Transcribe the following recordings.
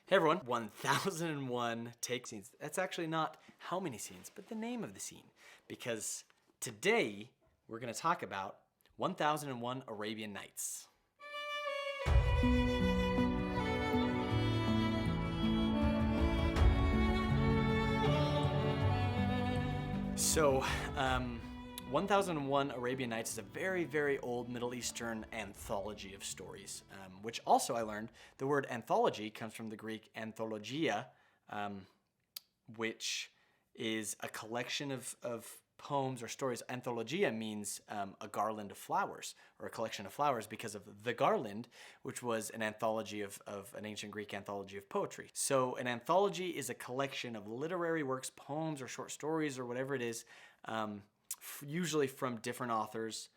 Hey everyone, 1001 take scenes. That's actually not how many scenes, but the name of the scene. Because today we're going to talk about 1001 Arabian Nights. So, 1001 Arabian Nights is a very, very old Middle Eastern anthology of stories, which also I learned the word anthology comes from the Greek anthologia, which is a collection of poems or stories. Anthologia means a garland of flowers or a collection of flowers because of the garland, which was an anthology of an ancient Greek anthology of poetry. So an anthology is a collection of literary works, poems or short stories or whatever it is, usually from different authors,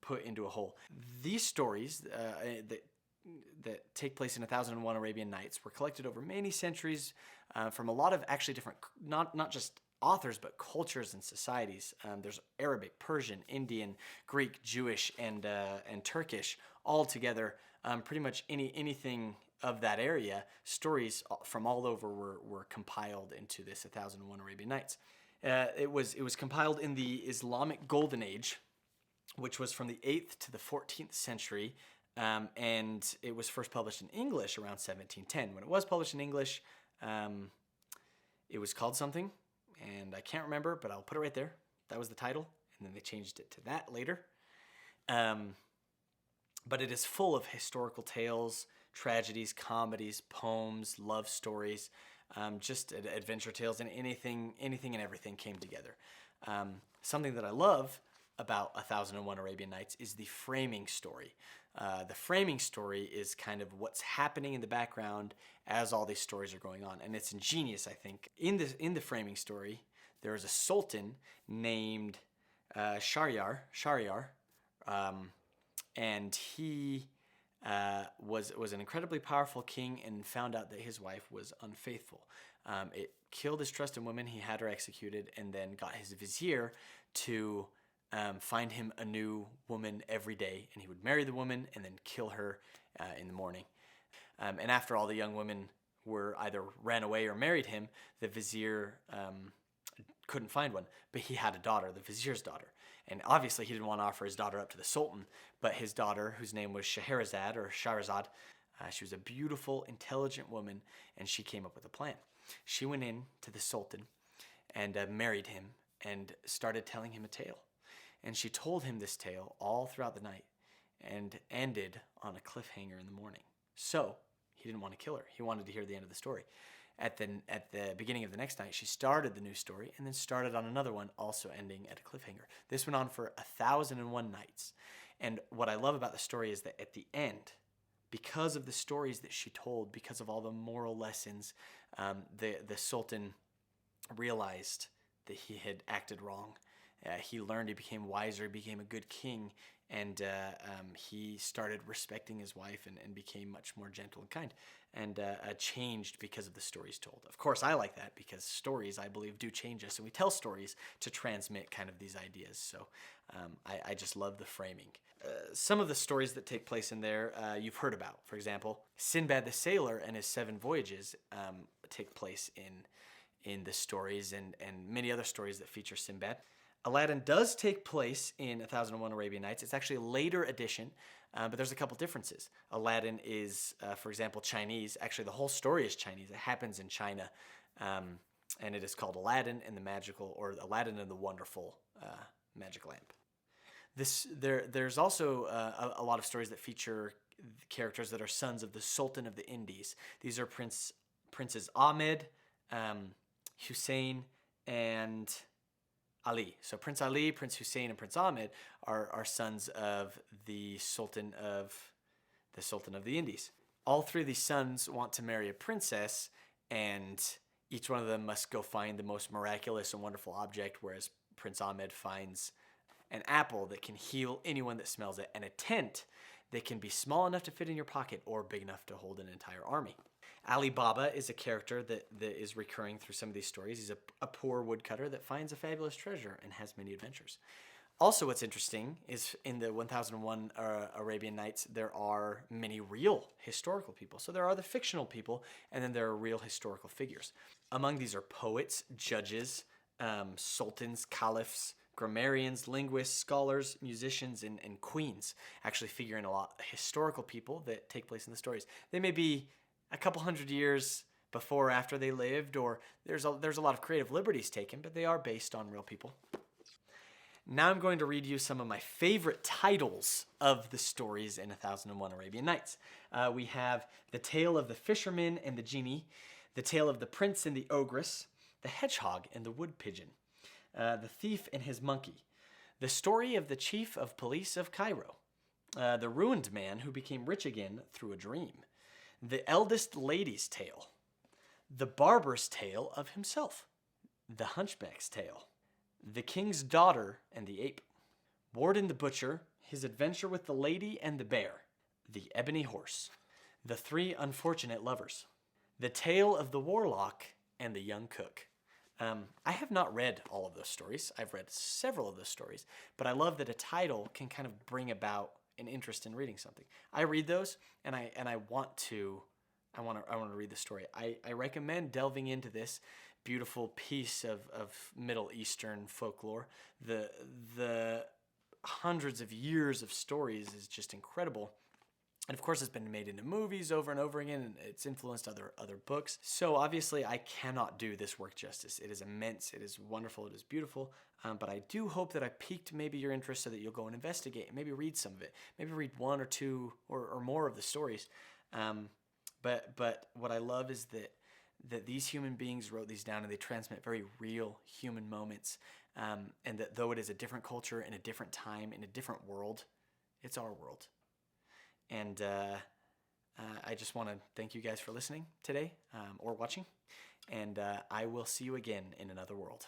put into a whole. These stories that take place in 1001 Arabian Nights were collected over many centuries from a lot of actually different, not just authors, but cultures and societies. There's Arabic, Persian, Indian, Greek, Jewish, and Turkish all together. Pretty much anything of that area, stories from all over were compiled into this 1001 Arabian Nights. It was compiled in the Islamic Golden Age, which was from the 8th to the 14th century, and it was first published in English around 1710. When it was published in English, it was called something, and I can't remember, but I'll put it right there. That was the title, and then they changed it to that later. But it is full of historical tales, tragedies, comedies, poems, love stories, just adventure tales, and anything and everything came together. Something that I love about 1001 Arabian Nights is the framing story. The framing story is kind of what's happening in the background as all these stories are going on, and it's ingenious, I think. In the framing story, there is a sultan named Shahryar, and he was an incredibly powerful king and found out that his wife was unfaithful. It killed his trusted woman. He had her executed, and then got his vizier to find him a new woman every day, and he would marry the woman and then kill her in the morning. And after all the young women were either ran away or married him, the vizier couldn't find one, but he had a daughter, the vizier's daughter. And obviously he didn't want to offer his daughter up to the sultan, but his daughter, whose name was Shahrazad, she was a beautiful, intelligent woman, and she came up with a plan. She went in to the sultan and married him and started telling him a tale. And she told him this tale all throughout the night and ended on a cliffhanger in the morning. So he didn't want to kill her. He wanted to hear the end of the story. At the beginning of the next night, she started the new story and then started on another one, also ending at a cliffhanger. This went on for 1001 nights. And what I love about the story is that at the end, because of the stories that she told, because of all the moral lessons, the Sultan realized that he had acted wrong. He learned, he became wiser, he became a good king, and he started respecting his wife and became much more gentle and kind, and changed because of the stories told. Of course, I like that because stories, I believe, do change us, and we tell stories to transmit kind of these ideas. So I just love the framing. Some of the stories that take place in there you've heard about. For example, Sinbad the Sailor and his 7 voyages take place in the stories and many other stories that feature Sinbad. Aladdin does take place in 1001 Arabian Nights. It's actually a later edition, but there's a couple differences. Aladdin is, for example, Chinese. Actually, the whole story is Chinese. It happens in China, and it is called Aladdin and the Magical, or Aladdin and the Wonderful Magic Lamp. There's also a lot of stories that feature characters that are sons of the Sultan of the Indies. These are Princes Ahmed, Hussein, and Ali. So Prince Ali, Prince Hussein, and Prince Ahmed are sons of the Sultan of the Indies. All 3 of these sons want to marry a princess, and each one of them must go find the most miraculous and wonderful object, whereas Prince Ahmed finds an apple that can heal anyone that smells it, and a tent that can be small enough to fit in your pocket or big enough to hold an entire army. Ali Baba is a character that is recurring through some of these stories. He's a poor woodcutter that finds a fabulous treasure and has many adventures. Also, what's interesting is in the 1001 Arabian Nights, there are many real historical people. So there are the fictional people, and then there are real historical figures. Among these are poets, judges, sultans, caliphs, grammarians, linguists, scholars, musicians, and queens actually figure in a lot of historical people that take place in the stories. They may be a couple hundred years before or after they lived, or there's a lot of creative liberties taken, but they are based on real people. Now I'm going to read you some of my favorite titles of the stories in 1001 Arabian Nights. We have The Tale of the Fisherman and the Genie, The Tale of the Prince and the Ogress, The Hedgehog and the Wood Pigeon, The Thief and His Monkey, The Story of the Chief of Police of Cairo, The Ruined Man Who Became Rich Again Through a Dream, The Eldest Lady's Tale, The Barber's Tale of Himself, The Hunchback's Tale, The King's Daughter and the Ape, Warden the Butcher, His Adventure with the Lady and the Bear, The Ebony Horse, The Three Unfortunate Lovers, The Tale of the Warlock and the Young Cook. I have not read all of those stories. I've read several of those stories, but I love that a title can kind of bring about an interest in reading something. I read those, and I want to read the story. I recommend delving into this beautiful piece of Middle Eastern folklore. The hundreds of years of stories is just incredible. And of course, it's been made into movies over and over again, and it's influenced other books. So obviously, I cannot do this work justice. It is immense, it is wonderful, it is beautiful. But I do hope that I piqued maybe your interest so that you'll go and investigate and maybe read some of it. Maybe read one or two or more of the stories. But what I love is that these human beings wrote these down and they transmit very real human moments. And that though it is a different culture in a different time, in a different world, it's our world. And I just want to thank you guys for listening today or watching. And I will see you again in another world.